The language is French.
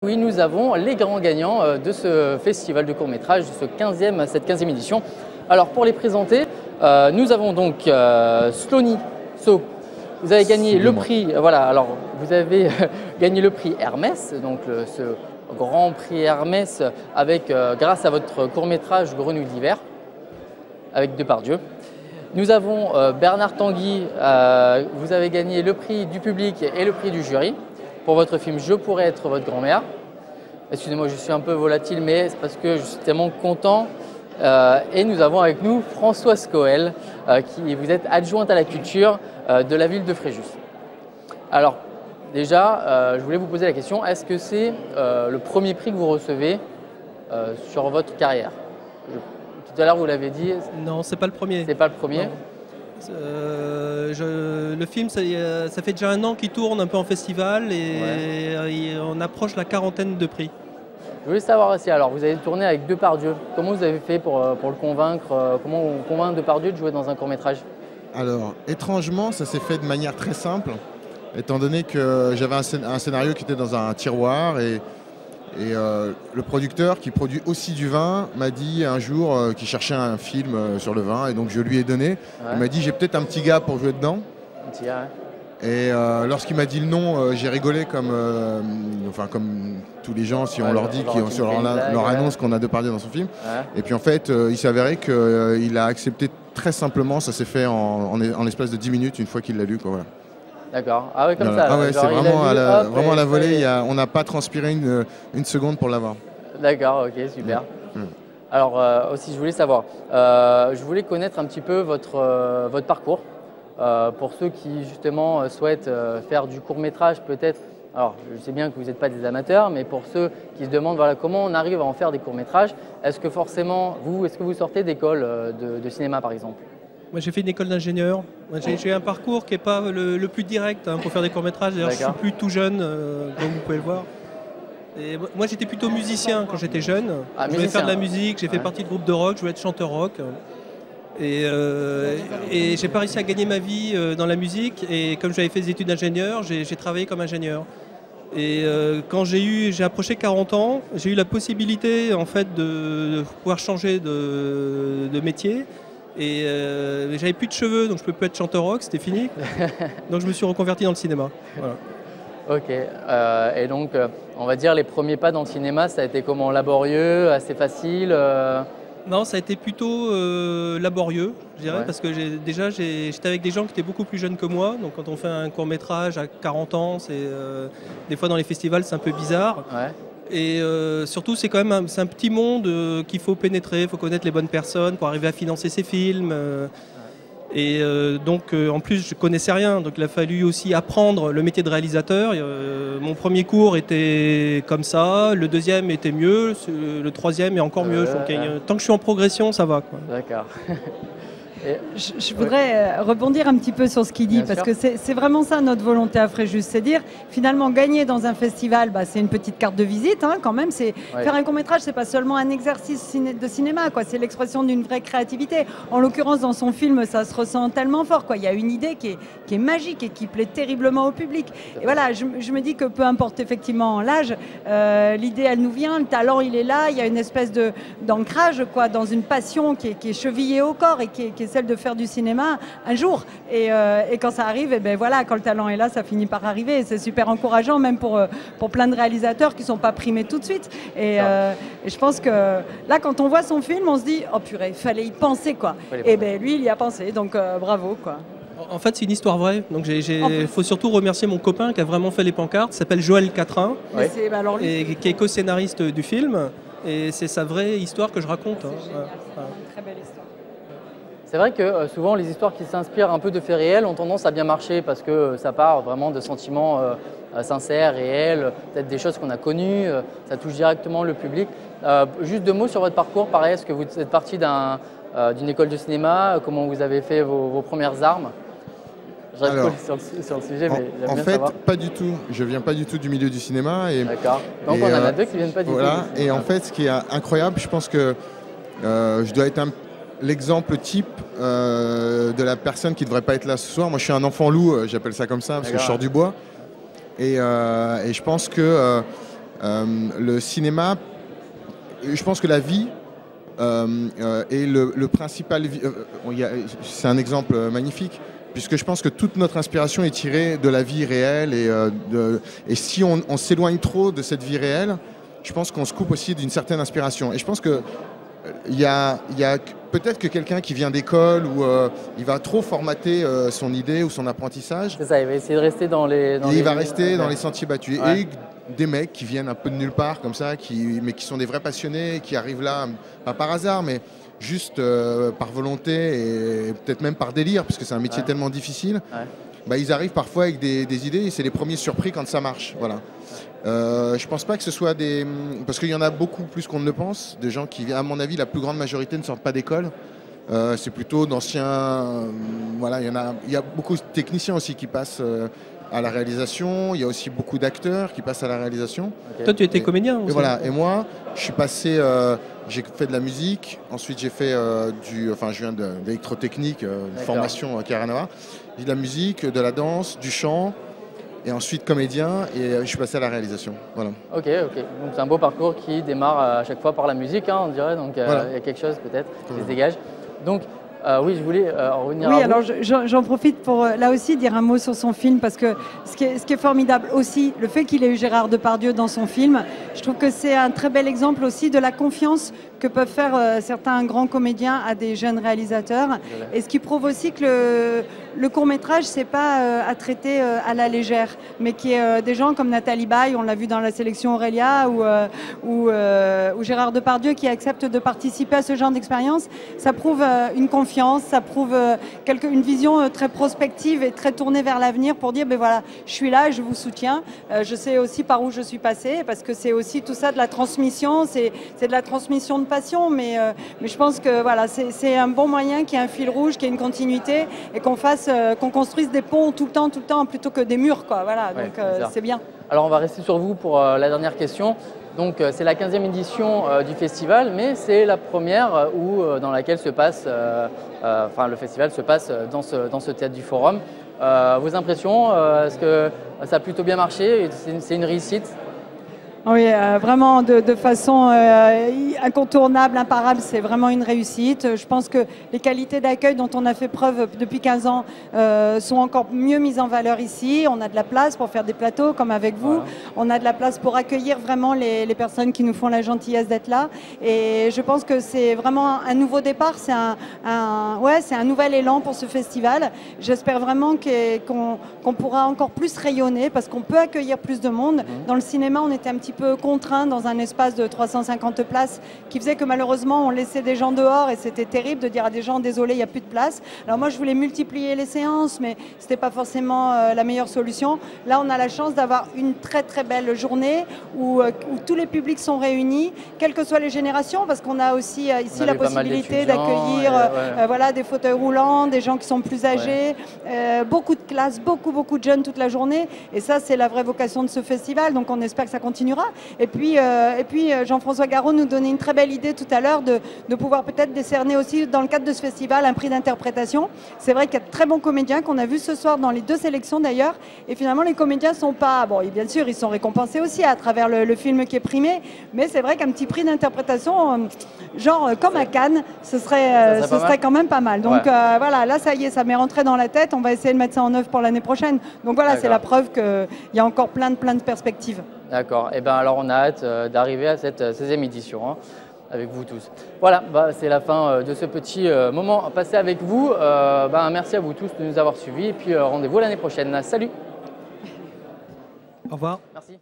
Oui, nous avons les grands gagnants de ce festival de court-métrage, de cette 15e édition. Alors pour les présenter, nous avons donc Slony So. Vous avez gagné le prix, voilà, alors vous avez gagné le prix Hermès, donc ce grand prix Hermès avec, grâce à votre court-métrage Grenouille d'hiver, avec Depardieu. Nous avons Bernard Tanguy, vous avez gagné le prix du public et le prix du jury pour votre film Je pourrais être votre grand-mère. Excusez-moi, je suis un peu volatile, mais c'est parce que je suis tellement content. Et nous avons avec nous Françoise Coel, qui vous êtes adjointe à la culture de la ville de Fréjus. Alors, déjà, je voulais vous poser la question, est-ce que c'est le premier prix que vous recevez sur votre carrière? Tout à l'heure, vous l'avez dit. Non, c'est pas le premier. C'est pas le premier. Le film, ça fait déjà 1 an qu'il tourne un peu en festival et on approche la 40aine de prix. Je voulais savoir aussi, alors vous avez tourné avec Depardieu. Comment vous avez fait pour le convaincre, comment on convainc Depardieu de jouer dans un court-métrage? Alors, étrangement, ça s'est fait de manière très simple, étant donné que j'avais un scénario qui était dans un tiroir et le producteur qui produit aussi du vin m'a dit un jour qu'il cherchait un film sur le vin et donc je lui ai donné. Ouais. Il m'a dit j'ai peut-être un petit gars pour jouer dedans. Un petit gars, ouais. Et lorsqu'il m'a dit le nom, j'ai rigolé comme tous les gens si on leur dit sur leur annonce qu'on a Depardieu dans son film. Ouais. Et puis en fait, il s'est avéré qu'il a accepté très simplement, ça s'est fait en l'espace de 10 minutes une fois qu'il l'a lu. Quoi, voilà. D'accord. Ah oui, comme ça. Ah ouais, c'est vraiment à la volée. On n'a pas transpiré une seconde pour l'avoir. D'accord, ok, super. Alors aussi, je voulais savoir, je voulais connaître un petit peu votre parcours. Pour ceux qui justement souhaitent faire du court-métrage peut-être. Alors, je sais bien que vous n'êtes pas des amateurs, mais pour ceux qui se demandent voilà, comment on arrive à en faire des courts-métrages, est-ce que forcément, est-ce que vous sortez d'école de cinéma par exemple? Moi, j'ai fait une école d'ingénieur. J'ai un parcours qui n'est pas le plus direct pour faire des courts-métrages. D'ailleurs, je suis plus tout jeune, comme vous pouvez le voir. Et moi, j'étais plutôt musicien quand j'étais jeune. Je voulais faire de la musique, j'ai fait partie de groupe de rock, je voulais être chanteur rock. Et j'ai pas réussi à gagner ma vie dans la musique. Et comme j'avais fait des études d'ingénieur, j'ai travaillé comme ingénieur. Et quand j'ai approché 40 ans, j'ai eu la possibilité en fait, de pouvoir changer de métier. Et j'avais plus de cheveux, donc je ne peux plus être chanteur rock, c'était fini. Donc je me suis reconverti dans le cinéma. Voilà. Ok. Et donc, on va dire les premiers pas dans le cinéma, ça a été comment? Laborieux, assez facile Non, ça a été plutôt laborieux, je dirais, parce que j'étais avec des gens qui étaient beaucoup plus jeunes que moi. Donc quand on fait un court-métrage à 40 ans, des fois dans les festivals, c'est un peu bizarre. Ouais. Et surtout, c'est quand même un petit monde qu'il faut pénétrer, il faut connaître les bonnes personnes pour arriver à financer ses films. Et donc, en plus, je ne connaissais rien, donc il a fallu aussi apprendre le métier de réalisateur. Mon premier cours était comme ça, le deuxième était mieux, le troisième est encore mieux. Donc, tant que je suis en progression, ça va. D'accord. Je voudrais rebondir un petit peu sur ce qu'il dit, parce que c'est vraiment ça notre volonté à Fréjus, c'est dire finalement gagner dans un festival, c'est une petite carte de visite quand même. Faire un court-métrage, c'est pas seulement un exercice de cinéma, c'est l'expression d'une vraie créativité. En l'occurrence, dans son film, ça se ressent tellement fort. Il y a une idée qui est magique et qui plaît terriblement au public. Et voilà, je me dis que peu importe effectivement l'âge, l'idée elle nous vient, le talent il est là, il y a une espèce d'ancrage dans une passion qui est chevillée au corps et qui est celle de faire du cinéma un jour. Et quand ça arrive, voilà, quand le talent est là, ça finit par arriver. C'est super encourageant, même pour plein de réalisateurs qui ne sont pas primés tout de suite. Et je pense que là, quand on voit son film, on se dit, oh purée, il fallait y penser, quoi. Et lui, il y a pensé, donc bravo, quoi. En fait, c'est une histoire vraie. Donc, il faut surtout remercier mon copain qui a vraiment fait les pancartes. Il s'appelle Joël Catrin, qui est co-scénariste du film. Et c'est sa vraie histoire que je raconte. Très belle histoire. C'est vrai que souvent les histoires qui s'inspirent un peu de faits réels ont tendance à bien marcher parce que ça part vraiment de sentiments sincères, réels, peut-être des choses qu'on a connues, ça touche directement le public. Juste 2 mots sur votre parcours, pareil, est-ce que vous êtes parti d'une école de cinéma, comment vous avez fait vos premières armes? Je reste sur le sujet, mais j'aime bien savoir. En fait, pas du tout. Je viens pas du tout du milieu du cinéma. D'accord. Donc on en a 2 qui viennent pas du tout. Et en fait, ce qui est incroyable, je pense que je dois être l'exemple type de la personne qui ne devrait pas être là ce soir. Moi, je suis un enfant loup, j'appelle ça comme ça, parce que je sors du bois. Et je pense que Le cinéma, je pense que la vie est le principal... c'est un exemple magnifique, puisque je pense que toute notre inspiration est tirée de la vie réelle. Et si on s'éloigne trop de cette vie réelle, je pense qu'on se coupe aussi d'une certaine inspiration. Et je pense que il y a peut-être que quelqu'un qui vient d'école où il va trop formater son idée ou son apprentissage. C'est ça, il va essayer de rester dans les... il va rester dans les sentiers battus. Ouais. Et des mecs qui viennent un peu de nulle part comme ça, mais qui sont des vrais passionnés, qui arrivent là, pas par hasard, mais juste par volonté et peut-être même par délire, parce que c'est un métier tellement difficile. Bah, ils arrivent parfois avec des idées et c'est les premiers surpris quand ça marche. Voilà. Je pense pas que ce soit des... Parce qu'il y en a beaucoup plus qu'on ne le pense, des gens qui, à mon avis, la plus grande majorité ne sortent pas d'école. C'est plutôt d'anciens... voilà, il y a beaucoup de techniciens aussi qui passent à la réalisation. Il y a aussi beaucoup d'acteurs qui passent à la réalisation. Toi, tu étais comédien aussi. Et voilà. Et moi, je suis passé... j'ai fait de la musique. Ensuite, j'ai fait Enfin, je viens d'électrotechnique, une formation qui n'a rien à voir. J'ai de la musique, de la danse, du chant. Et ensuite comédien, et je suis passé à la réalisation. Voilà. Ok. Donc c'est un beau parcours qui démarre à chaque fois par la musique, hein, on dirait. Donc voilà. Il y a quelque chose peut-être qui se dégage. Donc oui, je voulais revenir à vous. Oui, alors j'en profite pour là aussi dire un mot sur son film, parce que ce qui est formidable aussi, le fait qu'il ait eu Gérard Depardieu dans son film, je trouve que c'est un très bel exemple aussi de la confiance que peuvent faire certains grands comédiens à des jeunes réalisateurs. Et ce qui prouve aussi que le court-métrage, c'est pas à traiter à la légère, mais qui est des gens comme Nathalie Baye, on l'a vu dans La Sélection Aurélia, ou Gérard Depardieu qui accepte de participer à ce genre d'expérience. Ça prouve une confiance, ça prouve une vision très prospective et très tournée vers l'avenir pour dire, ben voilà, je suis là et je vous soutiens. Je sais aussi par où je suis passée, parce que c'est aussi tout ça de la transmission, c'est de la transmission de passion, mais je pense que voilà, c'est un bon moyen qu'il y ait un fil rouge, qu'il y ait une continuité et qu'on construise des ponts tout le temps plutôt que des murs, quoi. Voilà, donc c'est bien. Alors on va rester sur vous pour la dernière question. Donc c'est la 15e édition du festival, mais c'est la première dans laquelle se passe, le festival se passe dans ce théâtre du Forum. Vos impressions, est-ce que ça a plutôt bien marché? C'est une réussite? Oui, vraiment de façon incontournable, imparable, c'est vraiment une réussite. Je pense que les qualités d'accueil dont on a fait preuve depuis 15 ans sont encore mieux mises en valeur ici. On a de la place pour faire des plateaux comme avec vous. Voilà. On a de la place pour accueillir vraiment les personnes qui nous font la gentillesse d'être là. Et je pense que c'est vraiment un nouveau départ, c'est un nouvel élan pour ce festival. J'espère vraiment qu'on pourra encore plus rayonner parce qu'on peut accueillir plus de monde. Dans le cinéma, on était un petit peu contraint dans un espace de 350 places qui faisait que malheureusement on laissait des gens dehors et c'était terrible de dire à des gens désolé, il n'y a plus de place. Alors moi je voulais multiplier les séances, mais c'était pas forcément la meilleure solution. Là on a la chance d'avoir une très très belle journée où tous les publics sont réunis, quelles que soient les générations, parce qu'on a aussi ici la possibilité d'accueillir voilà, des fauteuils roulants, des gens qui sont plus âgés, beaucoup de classes, beaucoup de jeunes toute la journée, et ça c'est la vraie vocation de ce festival, donc on espère que ça continuera. Et puis Jean-François Garot nous donnait une très belle idée tout à l'heure de pouvoir peut-être décerner aussi dans le cadre de ce festival un prix d'interprétation. C'est vrai qu'il y a de très bons comédiens qu'on a vus ce soir dans les 2 sélections d'ailleurs, et finalement les comédiens sont pas... Bon, bien sûr, ils sont récompensés aussi à travers le film qui est primé, mais c'est vrai qu'un petit prix d'interprétation, genre comme à Cannes, ce serait quand même pas mal. Donc voilà, là ça y est, ça m'est rentré dans la tête, on va essayer de mettre ça en œuvre pour l'année prochaine. Donc voilà, c'est la preuve qu'il y a encore plein de perspectives. D'accord, et bien alors on a hâte d'arriver à cette 16e édition avec vous tous. Voilà, c'est la fin de ce petit moment passé avec vous. Merci à vous tous de nous avoir suivis et puis rendez-vous l'année prochaine. Salut. Au revoir. Merci.